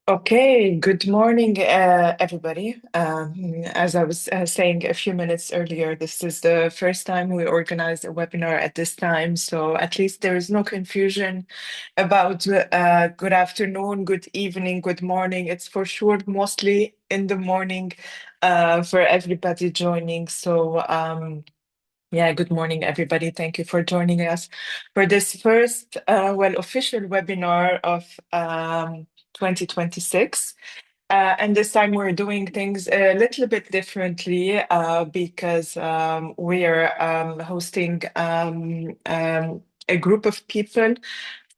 Okay, good morning, everybody. As I was saying a few minutes earlier, this is the first time we organize a webinar at this time, so at least there is no confusion about good afternoon, good evening, good morning. It's for sure mostly in the morning for everybody joining. Yeah, good morning, everybody. Thank you for joining us for this first, official webinar of 2026. And this time we're doing things a little bit differently because we are hosting a group of people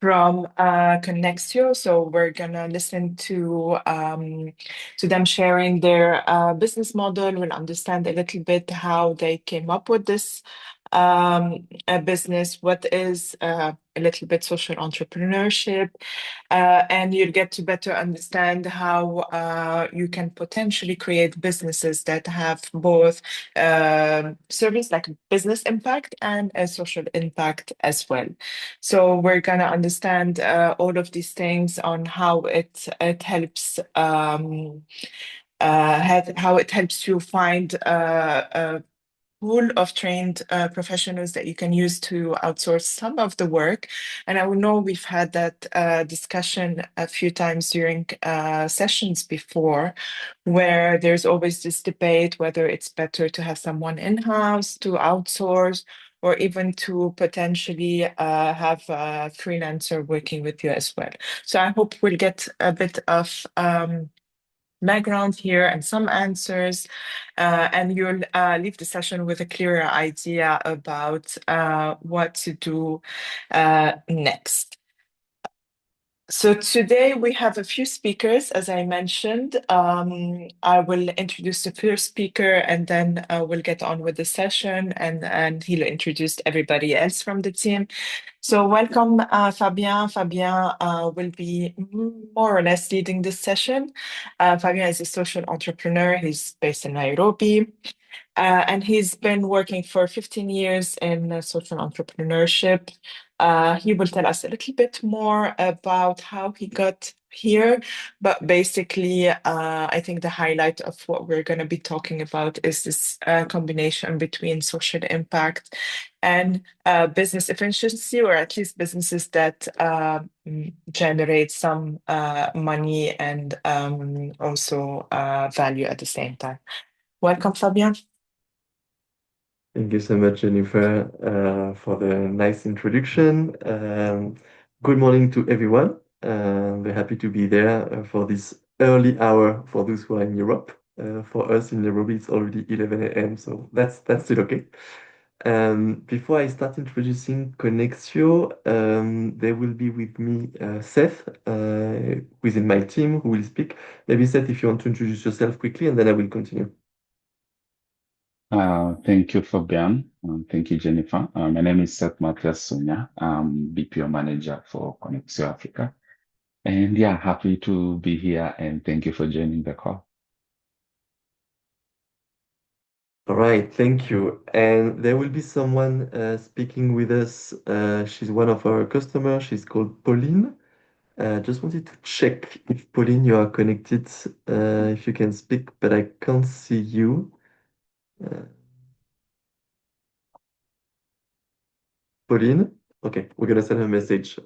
from Konexio. So we're gonna listen to them sharing their business model. We'll understand a little bit how they came up with this a business, what is a little bit social entrepreneurship, and you'll get to better understand how you can potentially create businesses that have both service like business impact and a social impact as well. So we're gonna understand all of these things on how it helps how it helps you find pool of trained professionals that you can use to outsource some of the work. And I know we've had that discussion a few times during sessions before, where there's always this debate whether it's better to have someone in-house, to outsource, or even to potentially have a freelancer working with you as well. So I hope we'll get a bit of background here and some answers, and you'll leave the session with a clearer idea about what to do next. So today we have a few speakers, as I mentioned. I will introduce the first speaker and then we'll get on with the session and he'll introduce everybody else from the team. So welcome, Fabien. Fabien will be more or less leading this session. Fabien is a social entrepreneur. He's based in Nairobi. And he's been working for 15 years in social entrepreneurship. He will tell us a little bit more about how he got here, but basically, I think the highlight of what we're going to be talking about is this combination between social impact and business efficiency, or at least businesses that generate some money and also value at the same time. Welcome, Fabien. Thank you so much, Jennifer, for the nice introduction. Good morning to everyone. We're happy to be there for this early hour for those who are in Europe. For us in Nairobi, it's already 11 a.m., so that's still okay. Before I start introducing Konexio, there will be with me Seth within my team who will speak. Maybe Seth, if you want to introduce yourself quickly, and then I will continue. Thank you, Fabian. Thank you, Jennifer. My name is Seth Matias Sonia. I'm BPO manager for Konexio Africa. And yeah, happy to be here and thank you for joining the call. All right, thank you. And there will be someone speaking with us. She's one of our customers. She's called Pauline. Just wanted to check if Pauline, you are connected, if you can speak, but I can't see you. Uh, Pauline? Okay, we're gonna send her a message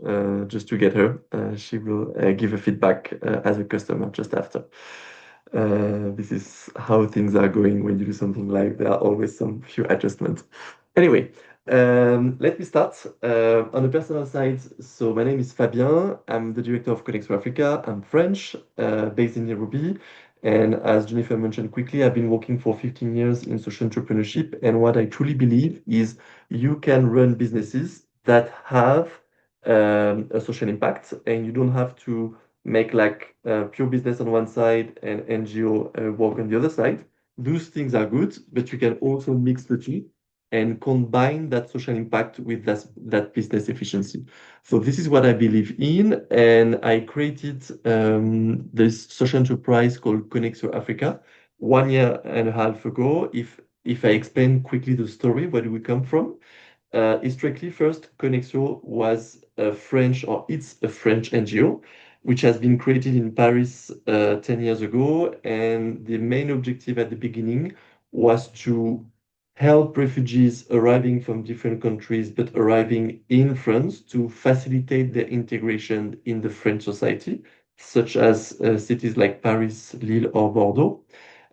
just to get her. She will give a feedback as a customer just after. This is how things are going when you do something live. There are always some few adjustments. Anyway, let me start. On the personal side, so my name is Fabien. I'm the director of Konexio Africa. I'm French, based in Nairobi. And as Jennifer mentioned quickly, I've been working for 15 years in social entrepreneurship. And what I truly believe is you can run businesses that have a social impact, and you don't have to make like pure business on one side and NGO work on the other side. Those things are good, but you can also mix the two and combine that social impact with that business efficiency. So this is what I believe in, and I created this social enterprise called Konexio Africa 1 year and a half ago. If I explain quickly the story, where do we come from? Historically, first, Konexio was a French, or it's a French NGO. which has been created in Paris 10 years ago. And the main objective at the beginning was to help refugees arriving from different countries but arriving in France to facilitate their integration in the French society, such as cities like Paris, Lille, or Bordeaux,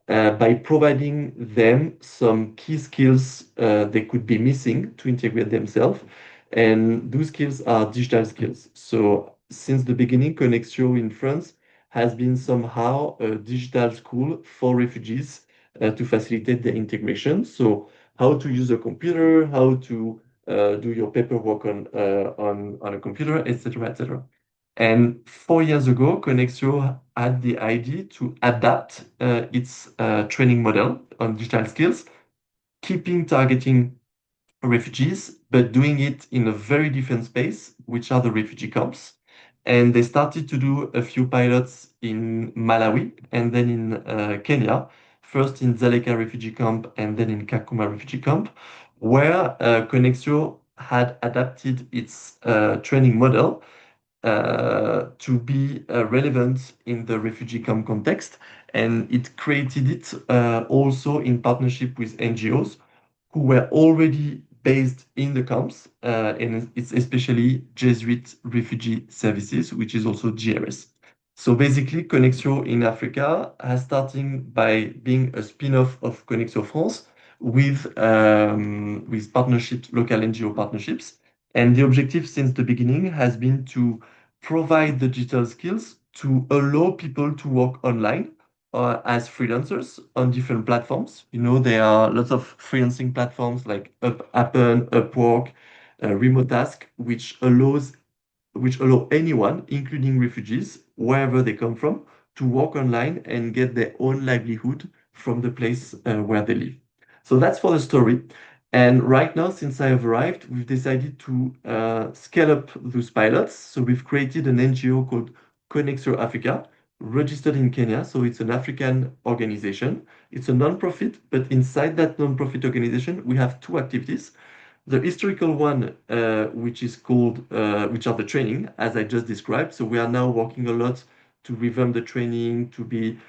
by providing them some key skills they could be missing to integrate themselves. And those skills are digital skills. So since the beginning, Konexio in France has been somehow a digital school for refugees to facilitate their integration. So how to use a computer, how to do your paperwork on a computer, etc., etc. And 4 years ago, Konexio had the idea to adapt its training model on digital skills, keeping targeting refugees, but doing it in a very different space, which are the refugee camps. And they started to do a few pilots in Malawi and then in Kenya, first in Dzaleka Refugee Camp and then in Kakuma Refugee Camp, where Konexio had adapted its training model to be relevant in the refugee camp context. And it created it also in partnership with NGOs who were already based in the camps, and it's especially Jesuit Refugee Services, which is also GRS. So basically, Konexio in Africa has starting by being a spin-off of Konexio France with partnerships, local NGO partnerships. And the objective since the beginning has been to provide the digital skills to allow people to work online as freelancers on different platforms. You know, there are lots of freelancing platforms like Appen, Upwork, Remote Task, which allow anyone, including refugees, wherever they come from, to work online and get their own livelihood from the place where they live. So that's for the story. And right now, since I have arrived, we've decided to scale up those pilots. So we've created an NGO called Konexio Africa, registered in Kenya. So it's an African organization. It's a non-profit, but inside that non-profit organization, we have two activities. The historical one, which are the training, as I just described. So we are now working a lot to revamp the training, to be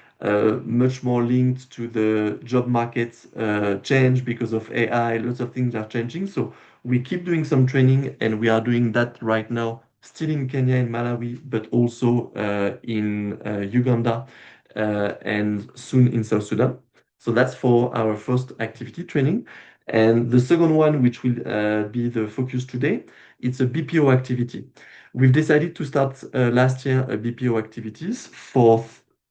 much more linked to the job market change because of AI. Lots of things are changing. So we keep doing some training, and we are doing that right now, still in Kenya and Malawi, but also in Uganda and soon in South Sudan. So that's for our first activity training. And the second one, which will be the focus today, it's a BPO activity. We've decided to start last year a BPO activities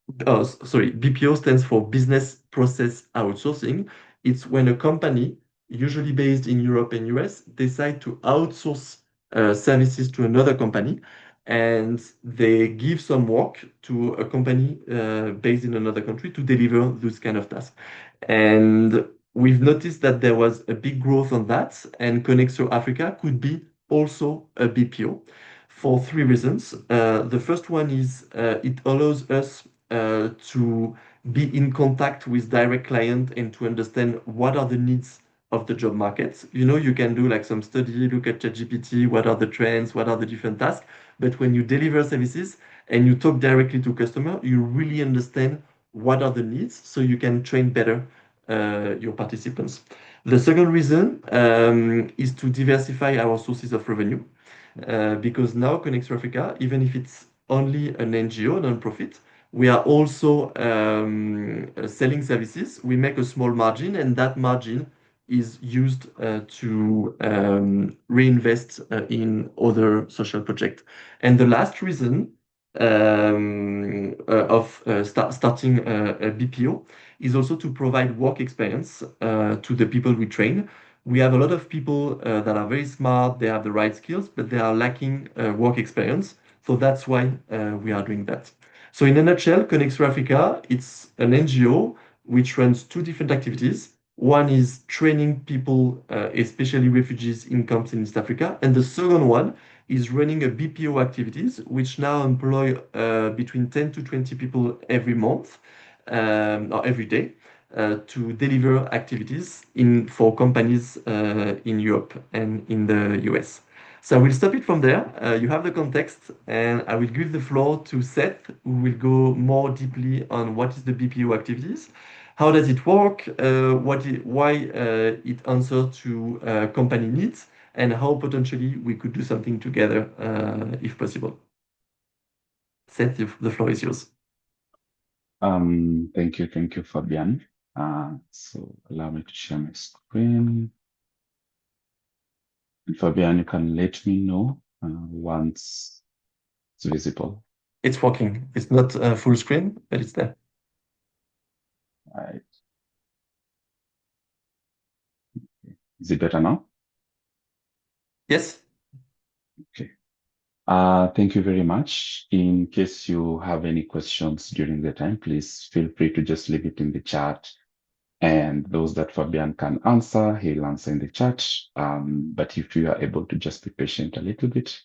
BPO stands for Business Process Outsourcing. It's when a company, usually based in Europe and US, decide to outsource services to another company, and they give some work to a company based in another country to deliver those kind of tasks. And we've noticed that there was a big growth on that, and Konexio Africa could be also a BPO for three reasons. The first one is it allows us to be in contact with direct client and to understand what are the needs of the job market. You know, you can do like some study, look at ChatGPT, what are the trends, what are the different tasks. But when you deliver services and you talk directly to customer, you really understand what are the needs so you can train better your participants. The second reason is to diversify our sources of revenue because now Konexio Africa, even if it's only an NGO, non-profit, we are also selling services. We make a small margin, and that margin is used to reinvest in other social projects. And the last reason of starting a BPO is also to provide work experience to the people we train. We have a lot of people that are very smart, they have the right skills, but they are lacking work experience. So that's why we are doing that. So in a nutshell, Konexio Africa, it's an NGO which runs two different activities. One is training people, especially refugees in camps in East Africa. And the second one is running a BPO activities, which now employ between 10 to 20 people every month or every day to deliver activities for companies in Europe and in the US. So I will stop it from there. You have the context, and I will give the floor to Seth, who will go more deeply on what is the BPO activities, how does it work, why it answers to company needs, and how potentially we could do something together if possible. Seth, the floor is yours. Thank you, Fabian. So allow me to share my screen. And Fabian, you can let me know once it's visible. It's working. It's not full screen, but it's there. All right. Is it better now? Yes. Okay. Thank you very much. In case you have any questions during the time, please feel free to just leave it in the chat. And those that Fabian can answer, he'll answer in the chat. But if you are able to just be patient a little bit,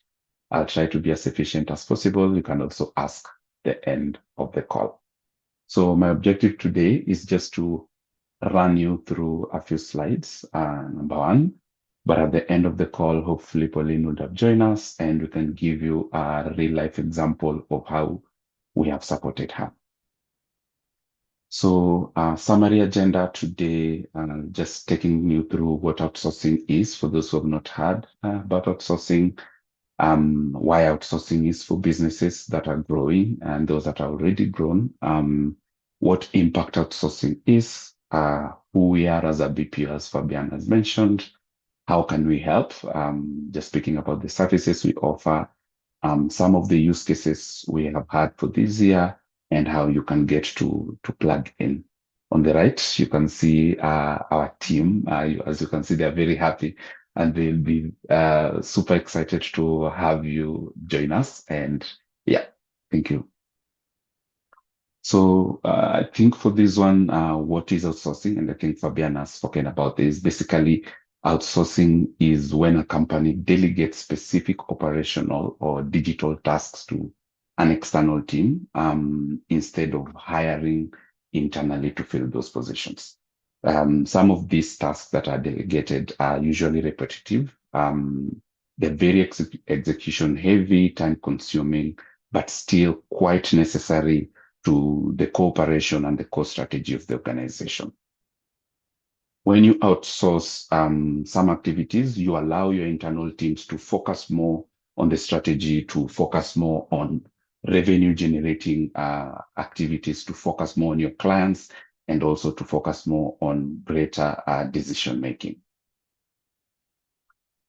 I'll try to be as efficient as possible. You can also ask the end of the call. So my objective today is just to run you through a few slides, number one. But at the end of the call, hopefully Pauline would have joined us and we can give you a real life example of how we have supported her. So summary agenda today, just taking you through what outsourcing is for those who have not heard about outsourcing, why outsourcing is for businesses that are growing and those that are already grown, what impact outsourcing is, who we are as a BPO, as Fabian has mentioned, how can we help, just speaking about the services we offer, some of the use cases we have had for this year, and how you can get to plug in. On the right, you can see our team. As you can see, they're very happy and they'll be super excited to have you join us. And yeah, thank you. So I think for this one, what is outsourcing? And I think Fabian has spoken about this. Basically, outsourcing is when a company delegates specific operational or digital tasks to an external team instead of hiring internally to fill those positions. Some of these tasks that are delegated are usually repetitive. They're very execution heavy, time consuming, but still quite necessary to the cooperation and the core strategy of the organization. When you outsource some activities, you allow your internal teams to focus more on the strategy, to focus more on revenue generating activities, to focus more on your clients, and also to focus more on greater decision making.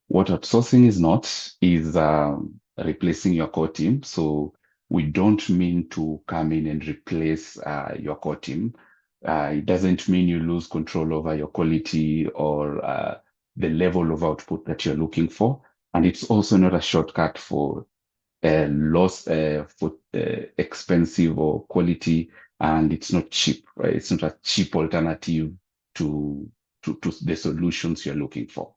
What outsourcing is not is replacing your core team. So we don't mean to come in and replace your core team. It doesn't mean you lose control over your quality or the level of output that you're looking for. And it's also not a shortcut for expensive or quality, and it's not cheap, right? It's not a cheap alternative to the solutions you're looking for.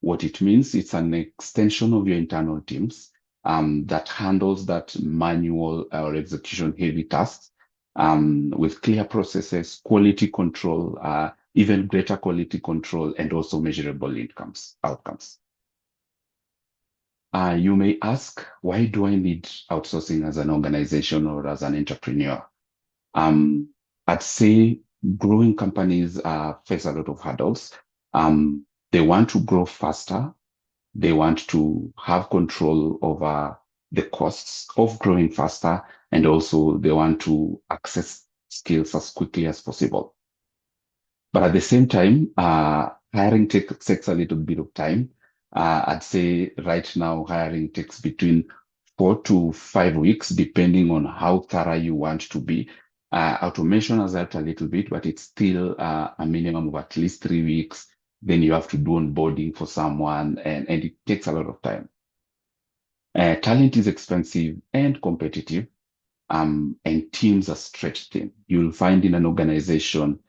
What it means, it's an extension of your internal teams that handles that manual or execution heavy tasks with clear processes, quality control, even greater quality control, and also measurable outcomes. You may ask, why do I need outsourcing as an organization or as an entrepreneur? I'd say growing companies face a lot of hurdles. They want to grow faster. They want to have control over the costs of growing faster. And also they want to access skills as quickly as possible. But at the same time, hiring takes a little bit of time. I'd say right now, hiring takes between 4 to 5 weeks, depending on how thorough you want to be. Automation has helped a little bit, but it's still a minimum of at least 3 weeks. Then you have to do onboarding for someone, and it takes a lot of time. Talent is expensive and competitive, and teams are stretched thin. You'll find in an organization,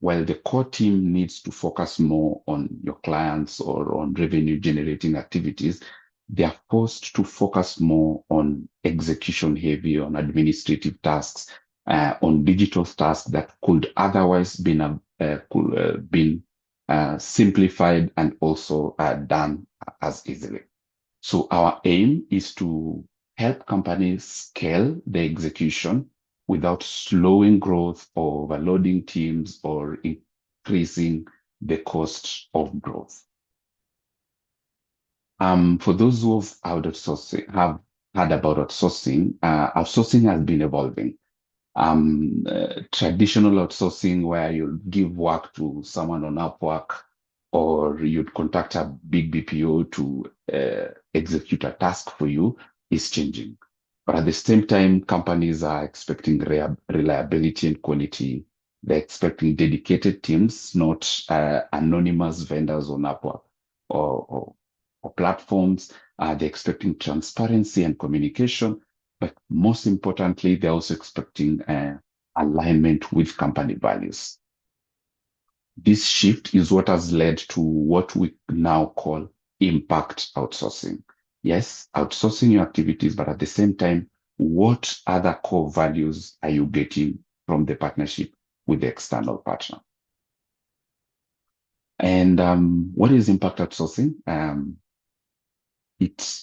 while the core team needs to focus more on your clients or on revenue generating activities, they are forced to focus more on execution heavy, on administrative tasks, on digital tasks that could otherwise been simplified, and also done as easily. So our aim is to help companies scale their execution without slowing growth or overloading teams or increasing the cost of growth. For those who have heard about outsourcing, outsourcing has been evolving. Traditional outsourcing, where you give work to someone on Upwork, or you'd contact a big BPO to execute a task for you, is changing. But at the same time, companies are expecting reliability and quality. They're expecting dedicated teams, not anonymous vendors on Upwork or platforms. They're expecting transparency and communication. But most importantly, they're also expecting alignment with company values. This shift is what has led to what we now call impact outsourcing. Yes, outsourcing your activities, but at the same time, what other core values are you getting from the partnership with the external partner? And what is impact outsourcing? It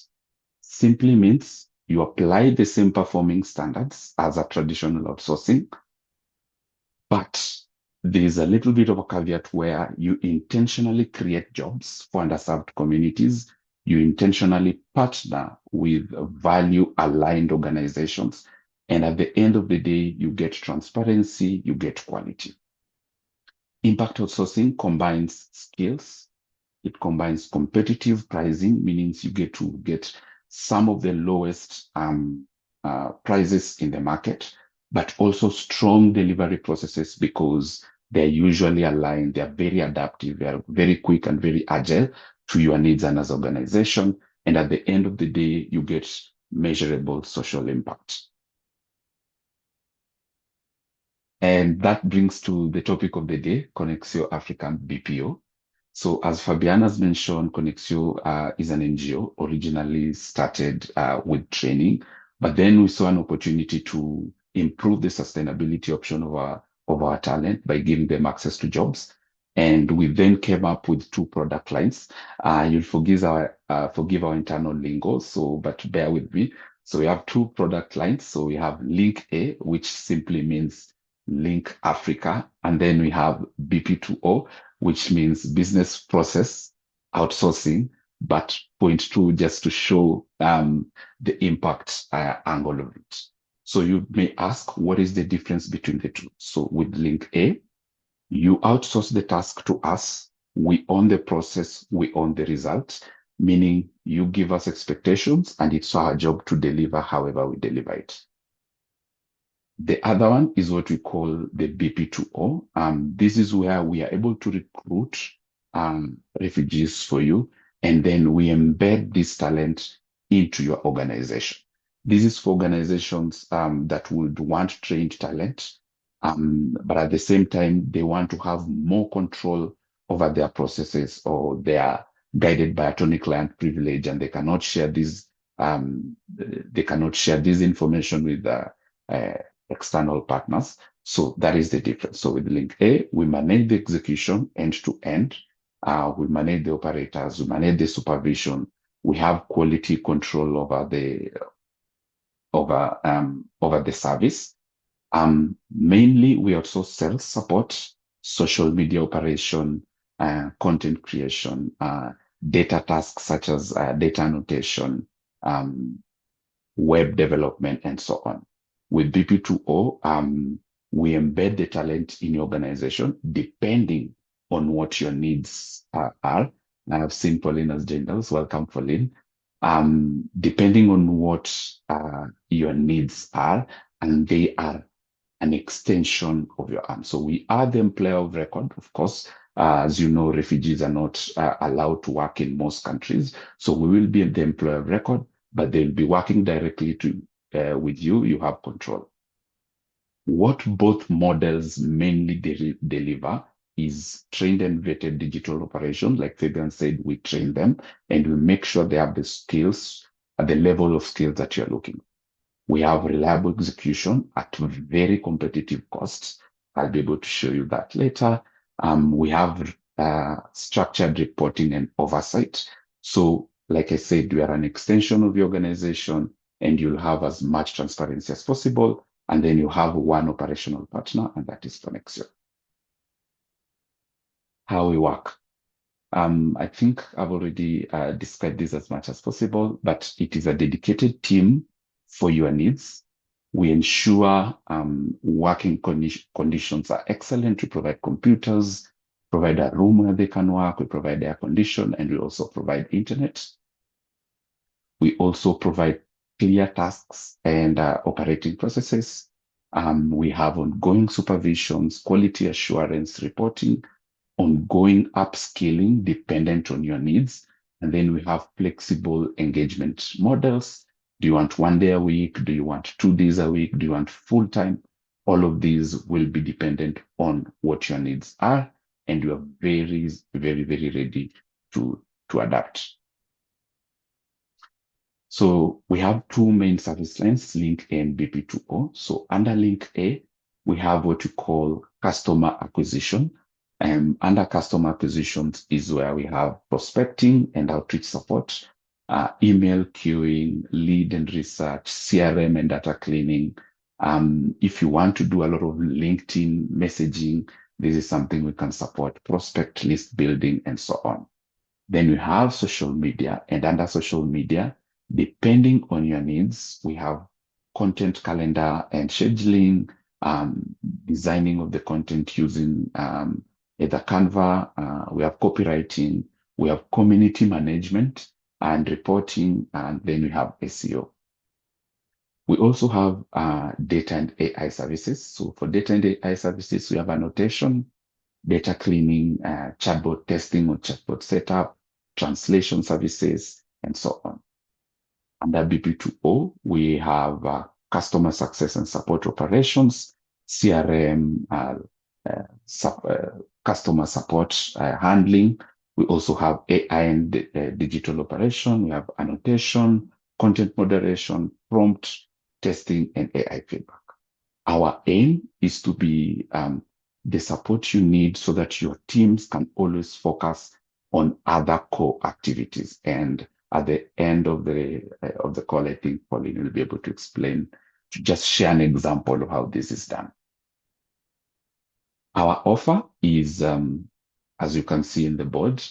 simply means you apply the same performing standards as a traditional outsourcing, but there's a little bit of a caveat where you intentionally create jobs for underserved communities. You intentionally partner with value-aligned organizations. And at the end of the day, you get transparency, you get quality. Impact outsourcing combines skills. It combines competitive pricing, meaning you get to get some of the lowest prices in the market, but also strong delivery processes because they're usually aligned, they're very adaptive, they're very quick and very agile to your needs and as an organization. And at the end of the day, you get measurable social impact. And that brings to the topic of the day, Konexio African BPO. So as Fabian has mentioned, Konexio is an NGO originally started with training, but then we saw an opportunity to improve the sustainability option of our talent by giving them access to jobs. And we then came up with 2 product lines. You'll forgive our internal lingo, but bear with me. So we have 2 product lines. So we have Link A, which simply means Link Africa, and then we have BP2O, which means business process outsourcing, but point 2 just to show the impact angle of it. So you may ask, what is the difference between the 2? So with Link A, you outsource the task to us. We own the process, we own the results, meaning you give us expectations and it's our job to deliver however we deliver it. The other one is what we call the BP2O. This is where we are able to recruit refugees for you, and then we embed this talent into your organization. This is for organizations that would want trained talent, but at the same time, they want to have more control over their processes, or they are guided by attorney-client privilege, and they cannot share this. They cannot share this information with external partners. So that is the difference. So with Link A, we manage the execution end to end. We manage the operators, we manage the supervision. We have quality control over the service. Mainly, we also sell support, social media operation, content creation, data tasks such as data annotation, web development, and so on. With BP2O, we embed the talent in your organization depending on what your needs are. I have seen Pauline as genders. Welcome, Pauline. Depending on what your needs are, and they are an extension of your arm. So we are the employer of record, of course. As you know, refugees are not allowed to work in most countries. So we will be the employer of record, but they'll be working directly with you. You have control. What both models mainly deliver is trained and vetted digital operations. Like Fabian said, we train them and we make sure they have the skills at the level of skills that you're looking. We have reliable execution at very competitive costs. I'll be able to show you that later. We have structured reporting and oversight. So, like I said, we are an extension of the organization, and you'll have as much transparency as possible. And then you have one operational partner, and that is Konexio. How we work. I think I've already described this as much as possible, but it is a dedicated team for your needs. We ensure working conditions are excellent. We provide computers, provide a room where they can work, we provide air condition, and we also provide internet. We also provide clear tasks and operating processes. We have ongoing supervisions, quality assurance reporting, ongoing upskilling dependent on your needs. And then we have flexible engagement models. Do you want 1 day a week? Do you want 2 days a week? Do you want full time? All of these will be dependent on what your needs are. And you are very, very, very ready to adapt. So we have 2 main service lines, Link A and BP2O. So under Link A, we have what we call customer acquisition. Under customer acquisitions is where we have prospecting and outreach support, email queuing, lead and research, CRM and data cleaning. If you want to do a lot of LinkedIn messaging, this is something we can support, prospect list building and so on. Then we have social media, and under social media, depending on your needs, we have content calendar and scheduling, designing of the content using either Canva, we have copywriting, we have community management and reporting, and then we have SEO. We also have data and AI services. So for data and AI services, we have annotation, data cleaning, chatbot testing or chatbot setup, translation services, and so on. Under BP2O, we have customer success and support operations, CRM, customer support handling. We also have AI and digital operation. We have annotation, content moderation, prompt testing, and AI feedback. Our aim is to be the support you need so that your teams can always focus on other core activities. And at the end of the call, I think Pauline will be able to explain, to just share an example of how this is done. Our offer is, as you can see in the board,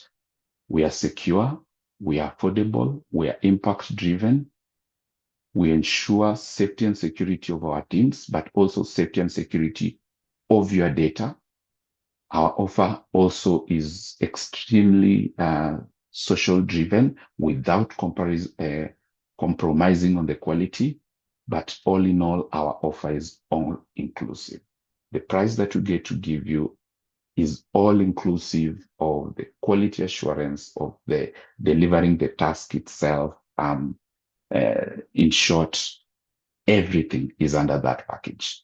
we are secure, we are affordable, we are impact driven. We ensure safety and security of our teams, but also safety and security of your data. Our offer also is extremely social driven without compromising on the quality. But all in all, our offer is all inclusive. The price that we get to give you is all inclusive of the quality assurance of the delivering the task itself. In short, everything is under that package.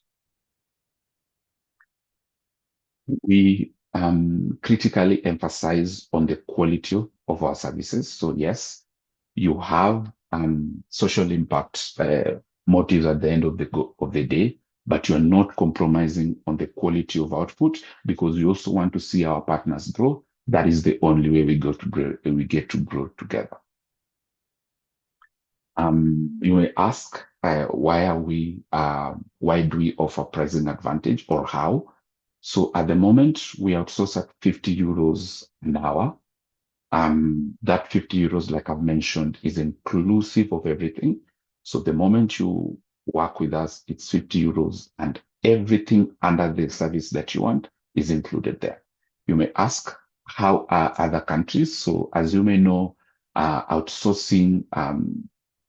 We critically emphasize on the quality of our services. So yes, you have social impact motives at the end of the day, but you're not compromising on the quality of output, because we also want to see our partners grow. That is the only way we get to grow together. You may ask, why do we offer pricing advantage, or how? So at the moment, we outsource at 50 euros an hour. That 50 euros, like I've mentioned, is inclusive of everything. So the moment you work with us, it's 50 euros, and everything under the service that you want is included there. You may ask, how are other countries? So as you may know, outsourcing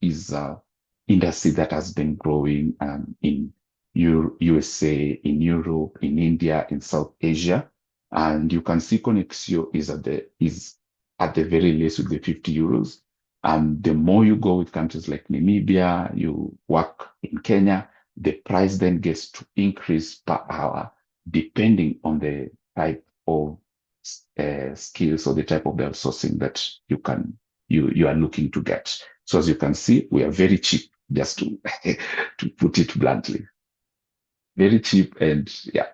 is an industry that has been growing in USA, in Europe, in India, in South Asia. And you can see Konexio is at the very least with the 50 euros. The more you go with countries like Namibia, you work in Kenya, the price then gets to increase per hour, depending on the type of skills or the type of outsourcing that you are looking to get. So as you can see, we are very cheap, just to to put it bluntly. Very cheap, and yeah.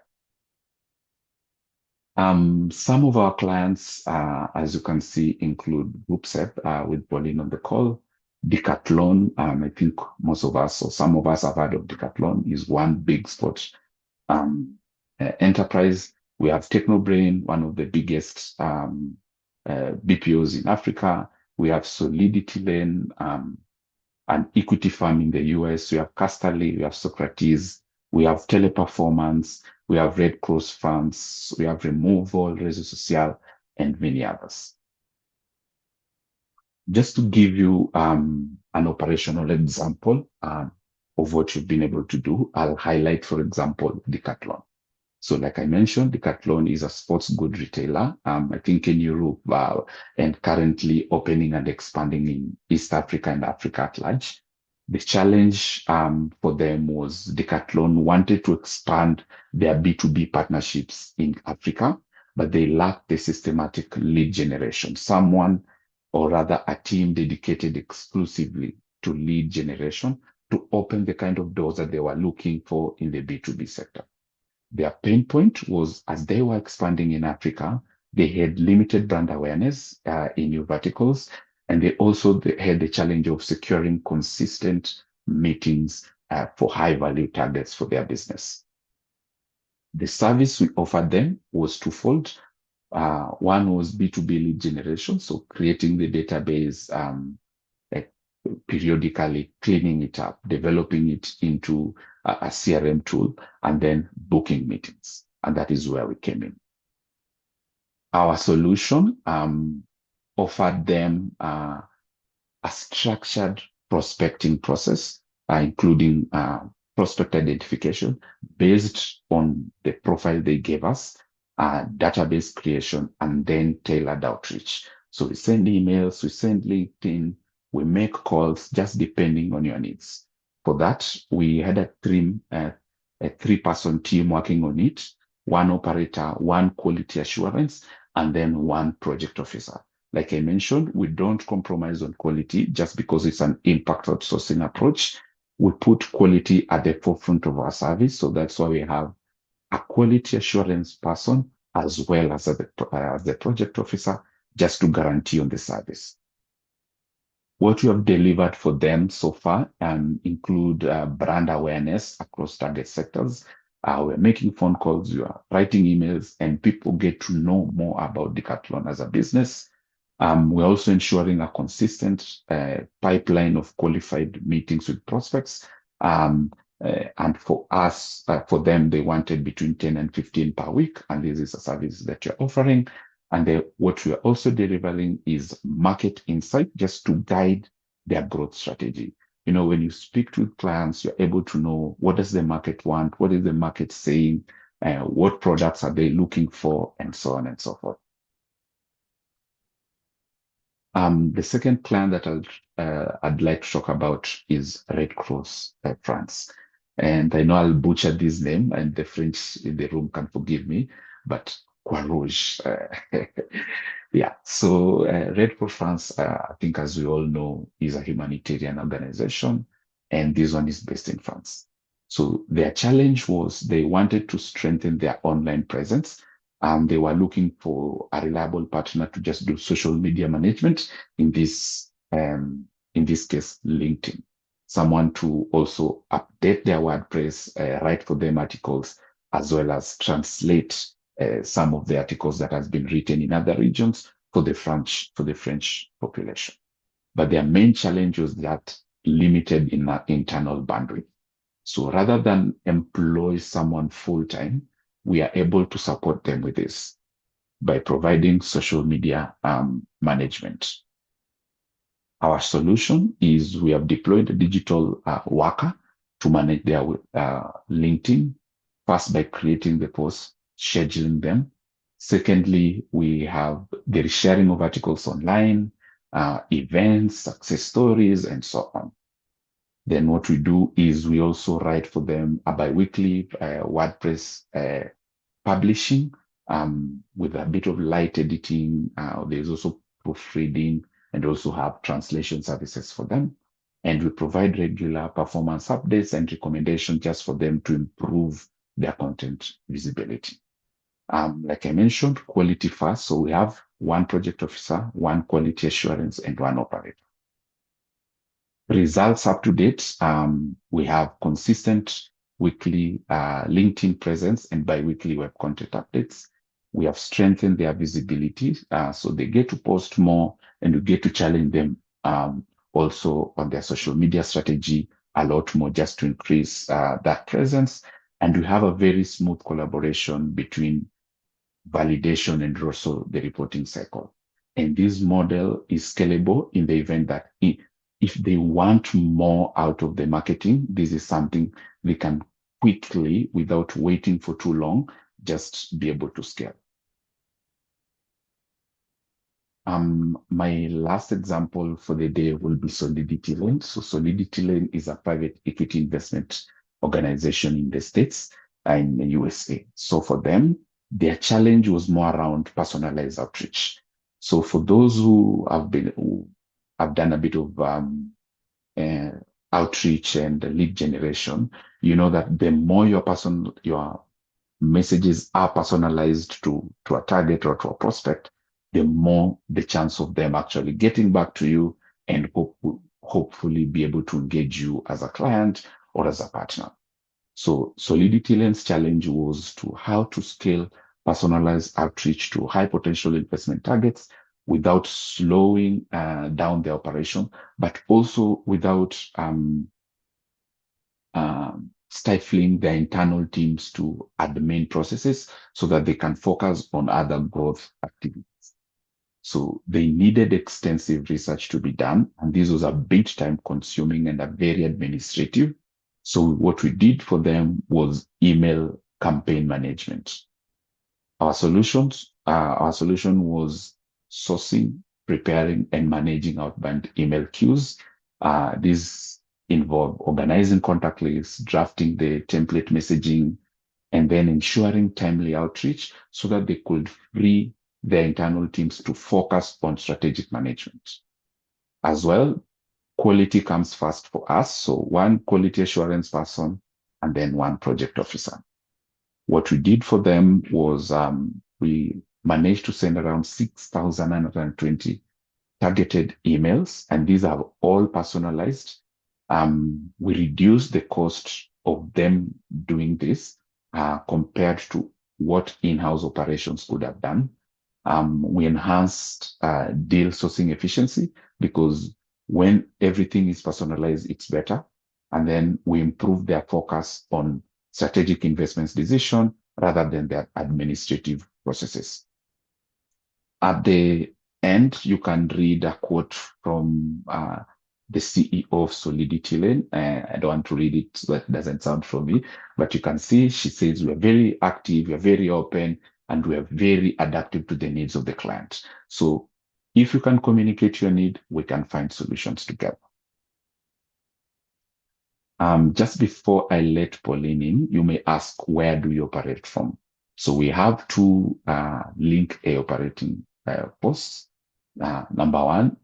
Some of our clients, as you can see, include GroupSep with Pauline on the call, Decathlon. I think most of us or some of us have heard of Decathlon, is one big sport enterprise. We have Technobrain, one of the biggest BPOs in Africa. We have Solidity Lane, an equity firm in the US. We have Casterly, we have Socrates, we have Teleperformance, we have Red Cross Funds, we have Removal, Réseau Social, and many others. Just to give you an operational example of what you've been able to do, I'll highlight, for example, Decathlon. So like I mentioned, Decathlon is a sports good retailer, I think in Europe, and currently opening and expanding in East Africa and Africa at large. The challenge for them was Decathlon wanted to expand their B2B partnerships in Africa, but they lacked the systematic lead generation, someone or rather a team dedicated exclusively to lead generation to open the kind of doors that they were looking for in the B2B sector. Their pain point was as they were expanding in Africa, they had limited brand awareness in new verticals, and they also had the challenge of securing consistent meetings for high-value targets for their business. The service we offered them was twofold. One was B2B lead generation, so creating the database, periodically cleaning it up, developing it into a CRM tool, and then booking meetings. And that is where we came in. Our solution offered them a structured prospecting process, including prospect identification based on the profile they gave us, database creation, and then tailored outreach. So we send emails, we send LinkedIn, we make calls just depending on your needs. For that, we had a three-person team working on it, one operator, one quality assurance, and then one project officer. Like I mentioned, we don't compromise on quality just because it's an impact outsourcing approach. We put quality at the forefront of our service. So that's why we have a quality assurance person as well as the project officer, just to guarantee on the service. What we have delivered for them so far include brand awareness across target sectors. We're making phone calls, we are writing emails, and people get to know more about Decathlon as a business. We're also ensuring a consistent pipeline of qualified meetings with prospects. And for us, for them, they wanted between 10 and 15 per week. And this is a service that you're offering. And what we are also delivering is market insight just to guide their growth strategy. You know, when you speak to clients, you're able to know what does the market want, what is the market saying, what products are they looking for, and so on and so forth. The second client that I'd like to talk about is Red Cross France. And I know I'll butcher this name, and the French in the room can forgive me, but Croix Rouge. Yeah, so Red Cross France, I think as we all know, is a humanitarian organization, and this one is based in France. So their challenge was they wanted to strengthen their online presence. They were looking for a reliable partner to just do social media management, in this case, LinkedIn. Someone to also update their WordPress, write for them articles, as well as translate some of the articles that has been written in other regions for the French population. But their main challenge was that limited in internal bandwidth. So rather than employ someone full-time, we are able to support them with this by providing social media management. Our solution is we have deployed a digital worker to manage their LinkedIn, first by creating the posts, scheduling them. Secondly, we have the sharing of articles online, events, success stories, and so on. Then what we do is we also write for them a bi-weekly WordPress publishing with a bit of light editing. There's also proofreading, and also have translation services for them. And we provide regular performance updates and recommendations just for them to improve their content visibility. Like I mentioned, quality first. So we have one project officer, one quality assurance, and one operator. Results up to date. We have consistent weekly LinkedIn presence and bi-weekly web content updates. We have strengthened their visibility, so they get to post more, and we get to challenge them also on their social media strategy a lot more, just to increase that presence. And we have a very smooth collaboration between validation and also the reporting cycle. And this model is scalable in the event that if they want more out of the marketing, this is something they can quickly, without waiting for too long, just be able to scale. My last example for the day will be Solidity Lane. So Solidity Lane is a private equity investment organization in the States and the USA. So for them, their challenge was more around personalized outreach. So for those who have done a bit of outreach and lead generation, you know that the more your messages are personalized to a target or to a prospect, the more the chance of them actually getting back to you and hopefully be able to engage you as a client or as a partner. So Solidity Lane's challenge was to how to scale personalized outreach to high potential investment targets without slowing down the operation, but also without stifling their internal teams to admin processes so that they can focus on other growth activities. So they needed extensive research to be done, and this was a bit time consuming and a very administrative. So what we did for them was email campaign management. Our solution was sourcing, preparing, and managing outbound email queues. This involved organizing contact lists, drafting the template messaging, and then ensuring timely outreach so that they could free their internal teams to focus on strategic management. As well, quality comes first for us. So one quality assurance person and then one project officer. What we did for them was we managed to send around 6,920 targeted emails, and these are all personalized. We reduced the cost of them doing this compared to what in-house operations could have done. We enhanced deal sourcing efficiency because when everything is personalized, it's better. And then we improve their focus on strategic investments decision rather than their administrative processes. At the end, you can read a quote from the CEO of Solidity Lane. I don't want to read it, so that doesn't sound from me, but you can see she says, we're very active, we're very open, and we're very adaptive to the needs of the client. So if you can communicate your need, we can find solutions together. Just before I let Pauline in, you may ask, where do you operate from? So we have two Link A operating posts. Number one,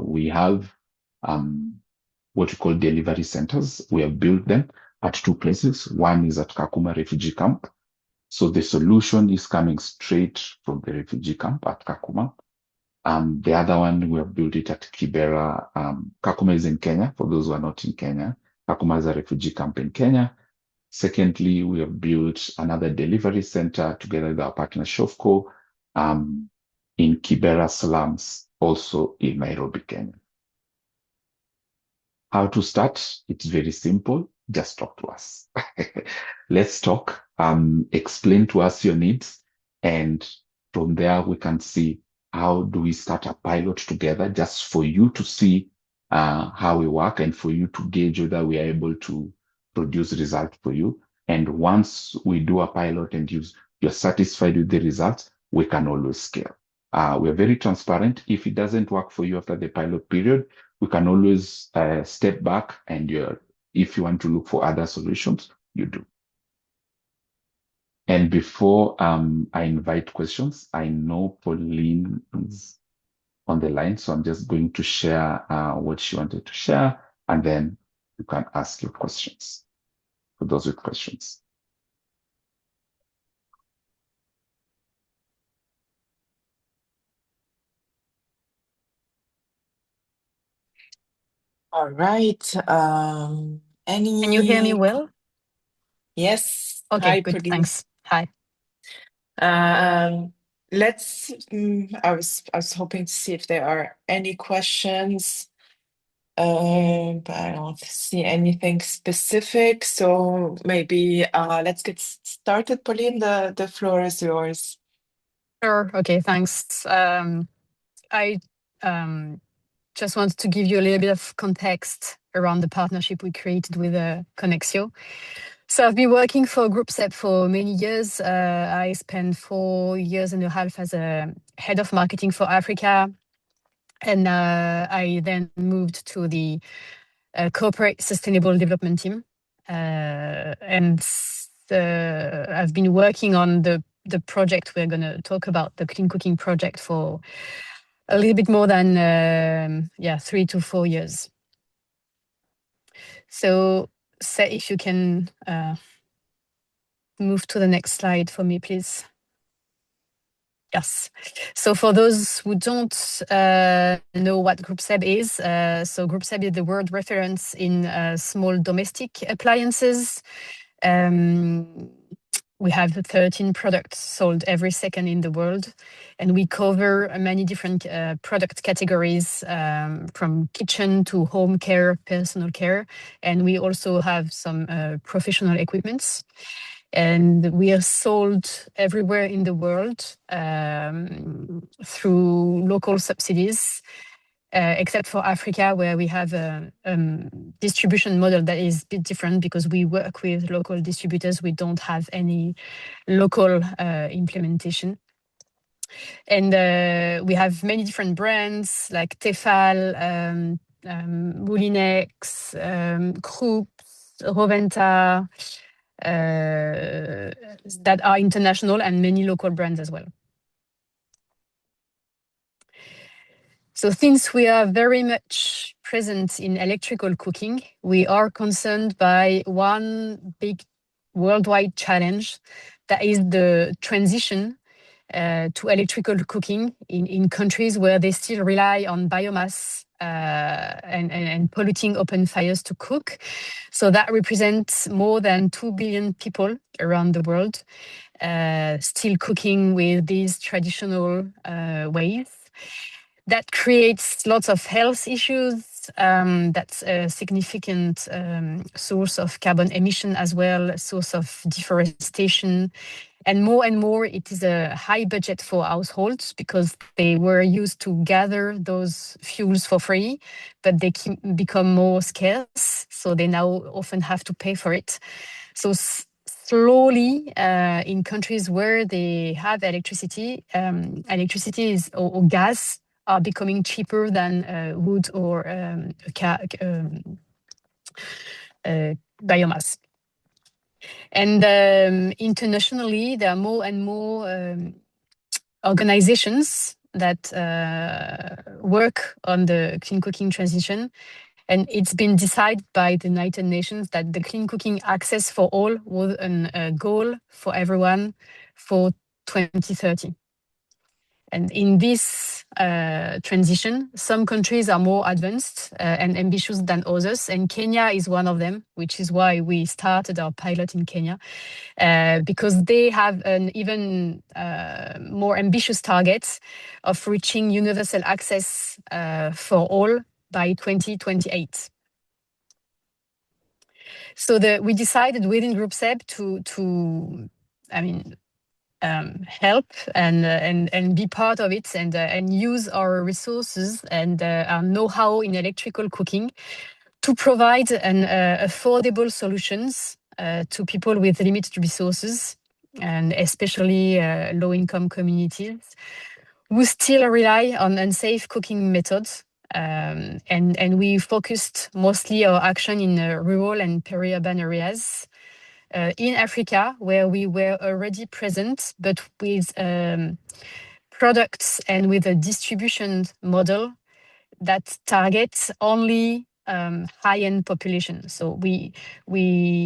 we have what we call delivery centers. We have built them at two places. One is at Kakuma Refugee Camp. So the solution is coming straight from the refugee camp at Kakuma. The other one, we have built it at Kibera. Kakuma is in Kenya, for those who are not in Kenya. Kakuma is a refugee camp in Kenya. Secondly, we have built another delivery center together with our partner Shofco in Kibera slums, also in Nairobi, Kenya. How to start? It's very simple. Just talk to us. Let's talk. Explain to us your needs. And from there, we can see how do we start a pilot together just for you to see how we work and for you to gauge whether we are able to produce results for you. And once we do a pilot and you're satisfied with the results, we can always scale. We're very transparent. If it doesn't work for you after the pilot period, we can always step back, and if you want to look for other solutions, you do. And before I invite questions, I know Pauline is on the line, so I'm just going to share what she wanted to share, and then you can ask your questions for those with questions. All right. Can you hear me well? Yes. Okay, Hi, good. Pauline. Thanks. Hi. Let's. I was hoping to see if there are any questions, but I don't see anything specific. So maybe let's get started. Pauline, the floor is yours. Sure. Okay, thanks. I just wanted to give you a little bit of context around the partnership we created with Konexio. So I've been working for Group SEP for many years. I spent 4.5 years as a head of marketing for Africa. And I then moved to the corporate sustainable development team. And I've been working on the project we're going to talk about, the Clean Cooking project, for a little bit more than 3 to 4 years. So if you can move to the next slide for me, please. Yes. So for those who don't know what Group SEB is, so Group SEB is the world reference in small domestic appliances. We have 13 products sold every second in the world, and we cover many different product categories, from kitchen to home care, personal care, and we also have some professional equipments. And we are sold everywhere in the world through local subsidies, except for Africa, where we have a distribution model that is a bit different because we work with local distributors. We don't have any local implementation. And we have many different brands like Tefal, Moulinex, Krups, Roventa, that are international, and many local brands as well. So since we are very much present in electrical cooking, we are concerned by one big worldwide challenge, that is the transition to electrical cooking in countries where they still rely on biomass and polluting open fires to cook. So that represents more than 2 billion people around the world still cooking with these traditional ways. That creates lots of health issues. That's a significant source of carbon emission as well, a source of deforestation. And more, it is a high budget for households because they were used to gather those fuels for free, but they become more scarce. So they now often have to pay for it. So slowly, in countries where they have electricity, or gas are becoming cheaper than wood or biomass. And internationally, there are more and more organizations that work on the clean cooking transition. And it's been decided by the United Nations that the clean cooking access for all was a goal for everyone for 2030. And in this transition, some countries are more advanced and ambitious than others, and Kenya is one of them, which is why we started our pilot in Kenya, because they have an even more ambitious target of reaching universal access for all by 2028. So we decided within Group SEB to help and be part of it and use our resources and our know-how in electrical cooking to provide affordable solutions to people with limited resources, and especially low-income communities who still rely on unsafe cooking methods. And we focused mostly our action in rural and peri-urban areas in Africa, where we were already present, but with products and with a distribution model that targets only high-end population. So we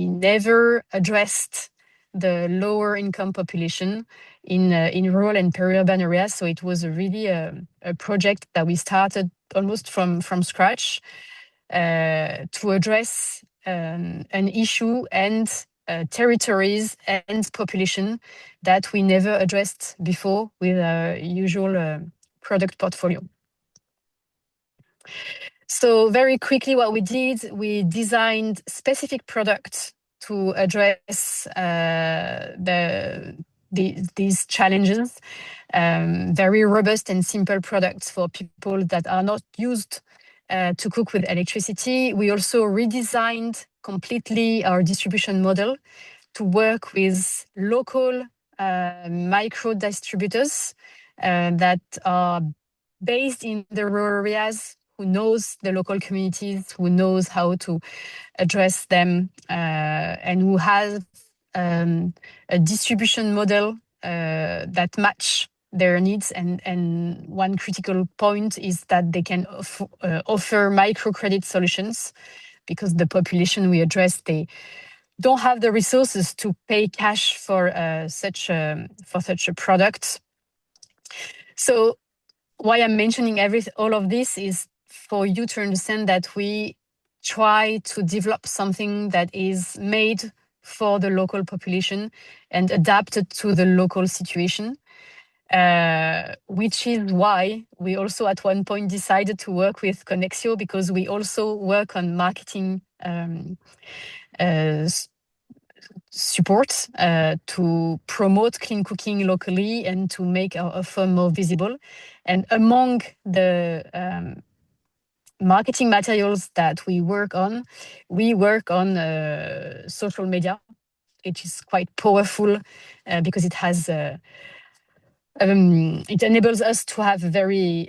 never addressed the lower income population in rural and peri-urban areas. So it was really a project that we started almost from scratch, to address an issue and territories and population that we never addressed before with our usual product portfolio. So very quickly, what we did, we designed specific products to address these challenges. Very robust and simple products for people that are not used to cook with electricity. We also redesigned completely our distribution model to work with local micro distributors that are based in the rural areas, who knows the local communities, who knows how to address them, and who has a distribution model that match their needs. And one critical point is that they can offer microcredit solutions, because the population we address, they don't have the resources to pay cash for such a product. So why I'm mentioning all of this is for you to understand that we try to develop something that is made for the local population and adapted to the local situation, which is why we also at one point decided to work with Konexio, because we also work on marketing support to promote clean cooking locally and to make our offer more visible. And among the marketing materials that we work on social media, which is quite powerful because it has it enables us to have very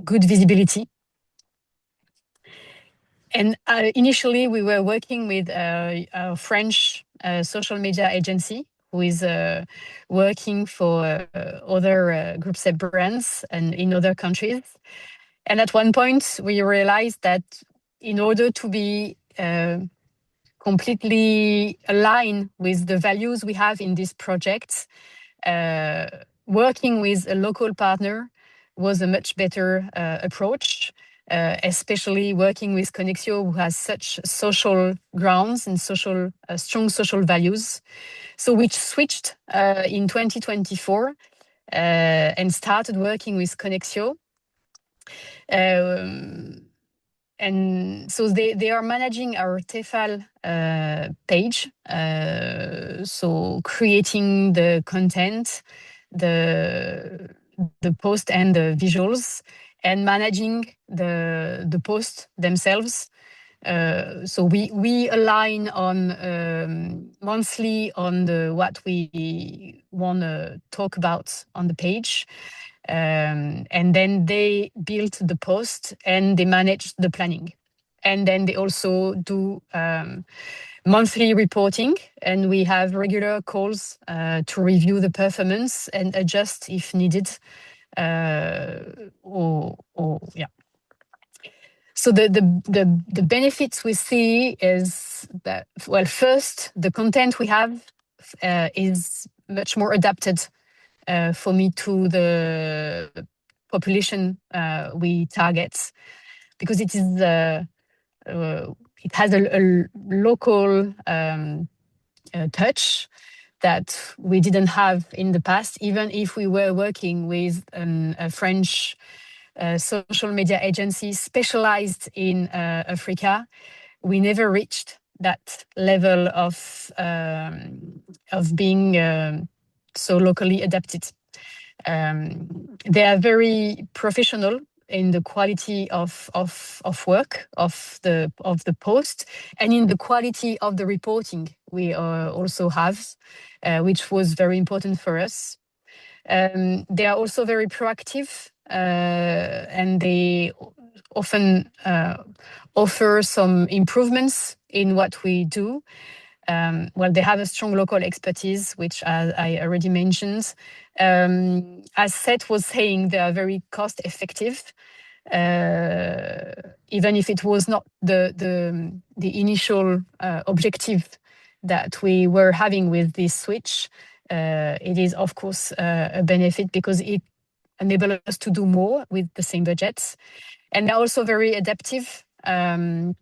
good visibility. And initially, we were working with a French social media agency who is working for other group set brands and in other countries. And at one point, we realized that in order to be completely aligned with the values we have in this project, working with a local partner was a much better approach. Especially working with Konexio, who has such social grounds and strong social values. So we switched in 2024 and started working with Konexio. And so they are managing our Tefal page, so creating the content, the post and the visuals, and managing the post themselves. So we align on monthly on what we want to talk about on the page. And then they build the post and they manage the planning. And then they also do monthly reporting, and we have regular calls to review the performance and adjust if needed. So the benefits we see is that, well, first, the content we have is much more adapted for me to the population we target, because it is it has a local touch that we didn't have in the past. Even if we were working with a French social media agency specialized in Africa, we never reached that level of being so locally adapted. They are very professional in the quality of work of the post, and in the quality of the reporting we also have, which was very important for us. They are also very proactive, and they often offer some improvements in what we do. Well, they have a strong local expertise, which I already mentioned. As Seth was saying, they are very cost effective. Even if it was not the initial objective that we were having with this switch, it is of course a benefit because it enables us to do more with the same budgets. And they're also very adaptive. to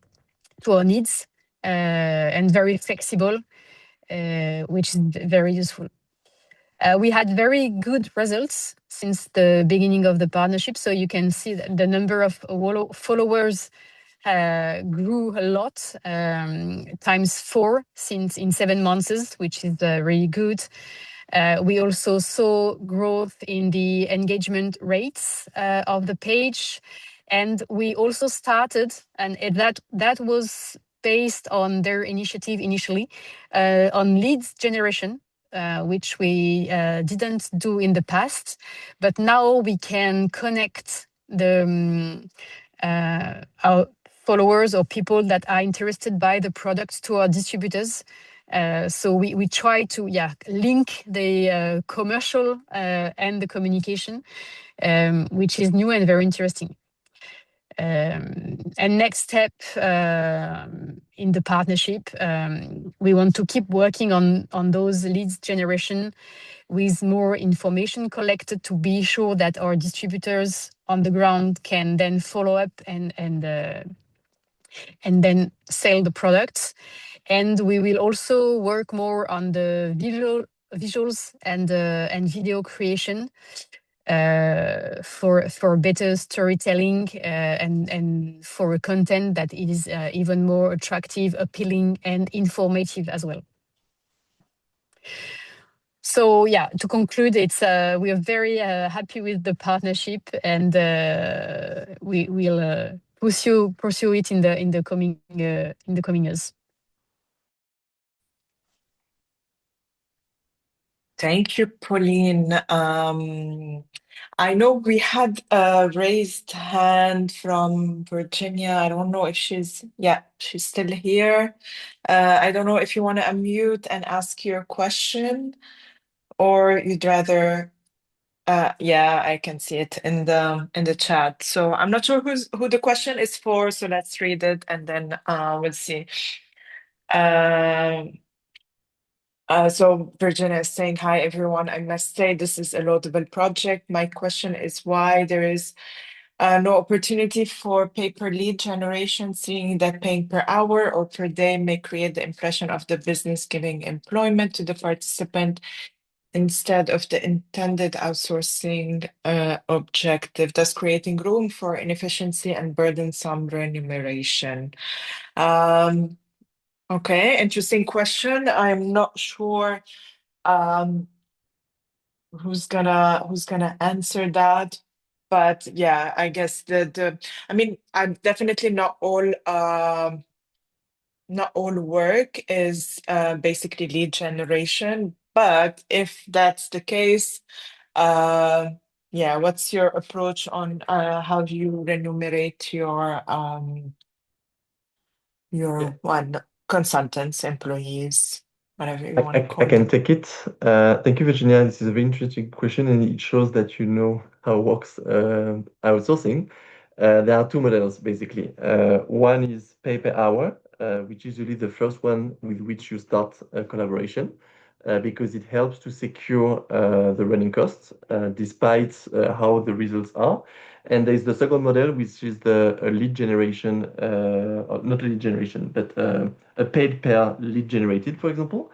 our needs and very flexible, which is very useful. We had very good results since the beginning of the partnership. So you can see that the number of followers grew a lot, ×4 since in 7 months, which is really good. We also saw growth in the engagement rates of the page. And we also started, and that was based on their initiative initially, on leads generation, which we didn't do in the past. But now we can connect our followers or people that are interested by the products to our distributors. So we try to link the commercial and the communication, which is new and very interesting. And next step in the partnership, we want to keep working on those leads generation with more information collected to be sure that our distributors on the ground can then follow up and then sell the products. And we will also work more on the visuals and video creation for better storytelling and for content that is even more attractive, appealing, and informative as well. So to conclude, it's we are very happy with the partnership, and we will pursue it in the coming years. Thank you, Pauline. I know we had a raised hand from Virginia. I don't know if she's still here. I don't know if you want to unmute and ask your question, or you'd rather. I can see it in the chat. So I'm not sure who the question is for. So let's read it and then we'll see. So Virginia is saying, "Hi everyone. I must say this is a laudable project. My question is why there is no opportunity for pay-per-lead generation, seeing that paying per hour or per day may create the impression of the business giving employment to the participant instead of the intended outsourcing objective, thus creating room for inefficiency and burdensome remuneration." Okay, interesting question. I'm not sure who's gonna answer that, but I guess I'm definitely not all work is basically lead generation, but if that's the case, what's your approach on how do you remunerate your consultants, employees, whatever you want to call I can them? take it. Thank you, Virginia. This is a very interesting question, and it shows that you know how it works outsourcing. There are two models, basically. One is pay per hour, which is usually the first one with which you start a collaboration, because it helps to secure the running costs, despite how the results are. And there's the second model, which is the lead generation, or not lead generation, but a paid per lead generated, for example.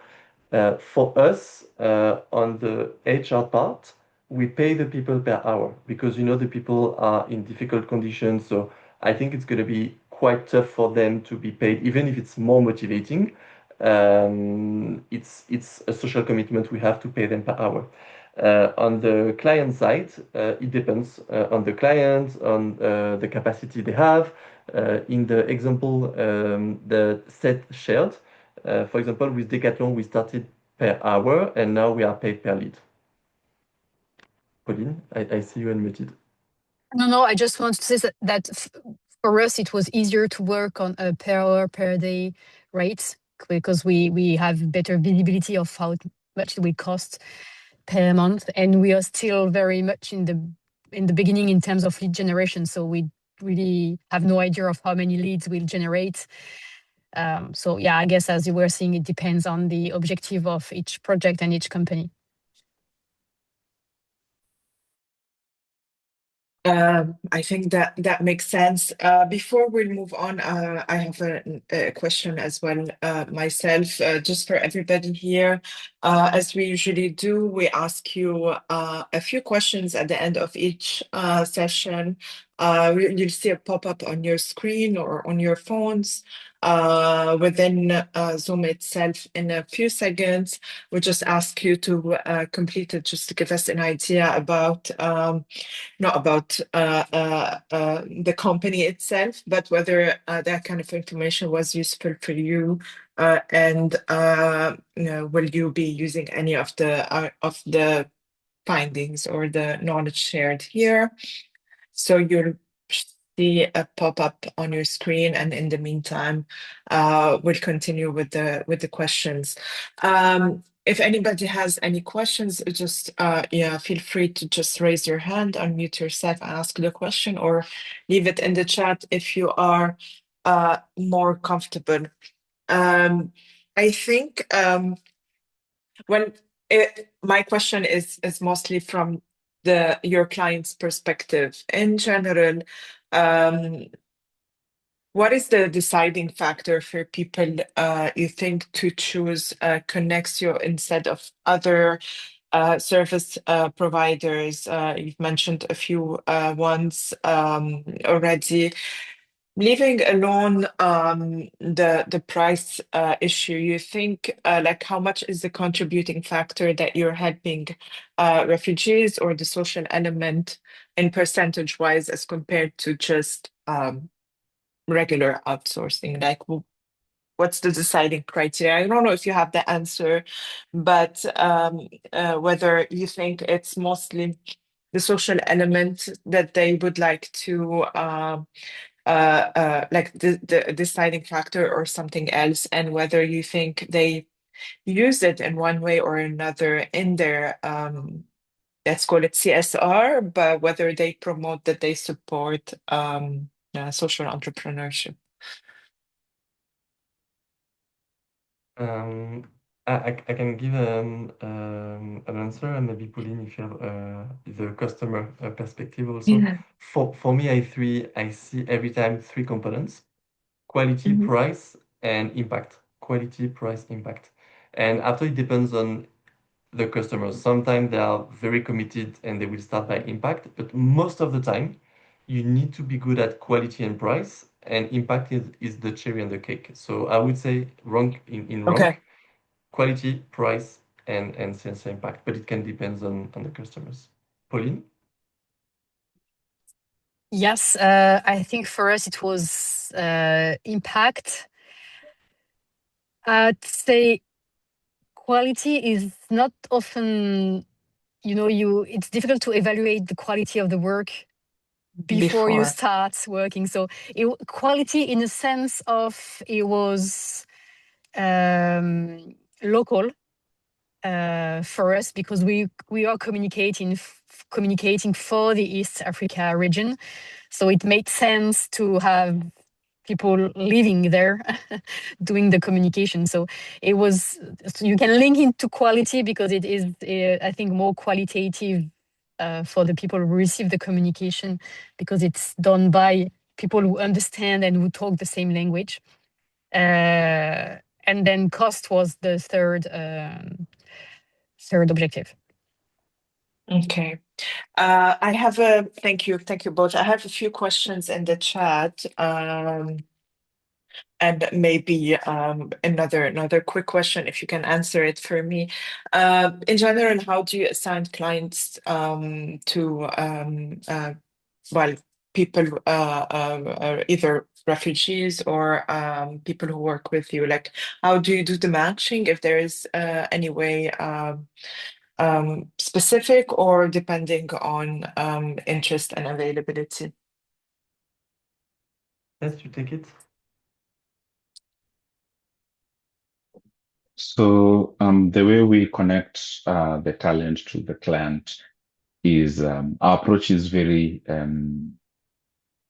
For us, on the HR part, we pay the people per hour because the people are in difficult conditions. So I think it's going to be quite tough for them to be paid, even if it's more motivating. It's a social commitment. We have to pay them per hour. On the client side, it depends on the client, on the capacity they have. In the example, the set shared, for example, with Decathlon, we started per hour and now we are paid per lead. Pauline, I see you unmuted. No, I just want to say that for us, it was easier to work on a per hour, per day rate because we have better visibility of how much it will cost per month. And we are still very much in the beginning in terms of lead generation. So we really have no idea of how many leads we'll generate. I guess as you were saying, it depends on the objective of each project and each company. I think that makes sense. Before we move on, I have a question as well myself, just for everybody here. As we usually do, we ask you a few questions at the end of each session. You'll see a pop-up on your screen or on your phones within Zoom itself in a few seconds. We just ask you to complete it just to give us an idea about not about the company itself, but whether that kind of information was useful for you, and will you be using any of the findings or the knowledge shared here? So you'll see a pop-up on your screen, and in the meantime, we'll continue with the questions. If anybody has any questions, just feel free to just raise your hand, unmute yourself, and ask the question, or leave it in the chat if you are more comfortable. I think my question is mostly from your client's perspective. In general, what is the deciding factor for people, you think, to choose Konexio instead of other service providers? You've mentioned a few ones already. Leaving alone the price issue, you think like how much is the contributing factor that you're helping refugees, or the social element in percentage wise as compared to just regular outsourcing? Like what's the deciding criteria? I don't know if you have the answer, but whether you think it's mostly the social element that they would like to like the deciding factor, or something else, and whether you think they use it in one way or another in their let's call it CSR, but whether they promote that they support social entrepreneurship. I can give an answer, and maybe Pauline, if you have the customer perspective also. Yeah. For me, I see every time three components: quality, Mhm. price, and impact. Quality, price, impact. And after, it depends on the customers. Sometimes they are very committed and they will start by impact, but most of the time you need to be good at quality and price, and impact is the cherry on the cake. So I would say rank in rank: Okay. quality, price, and sales impact, but it can depend on the customers. Pauline? Yes, I think for us it was impact. I'd say quality is not often, it's difficult to evaluate the quality of the work before you Before. start working. So quality in the sense of it was local for us, because we are communicating for the East Africa region. So it made sense to have people living there doing the communication. So you can link into quality because it is, I think, more qualitative for the people who receive the communication, because it's done by people who understand and who talk the same language. And then cost was the third objective. Okay. Thank you both. I have a few questions in the chat, and maybe another quick question, if you can answer it for me. In general, how do you assign clients to people, either refugees or people who work with you? Like, how do you do the matching, if there is any way specific, or depending on interest and availability? Yes, you take it. So the way we connect the talent to the client is our approach is very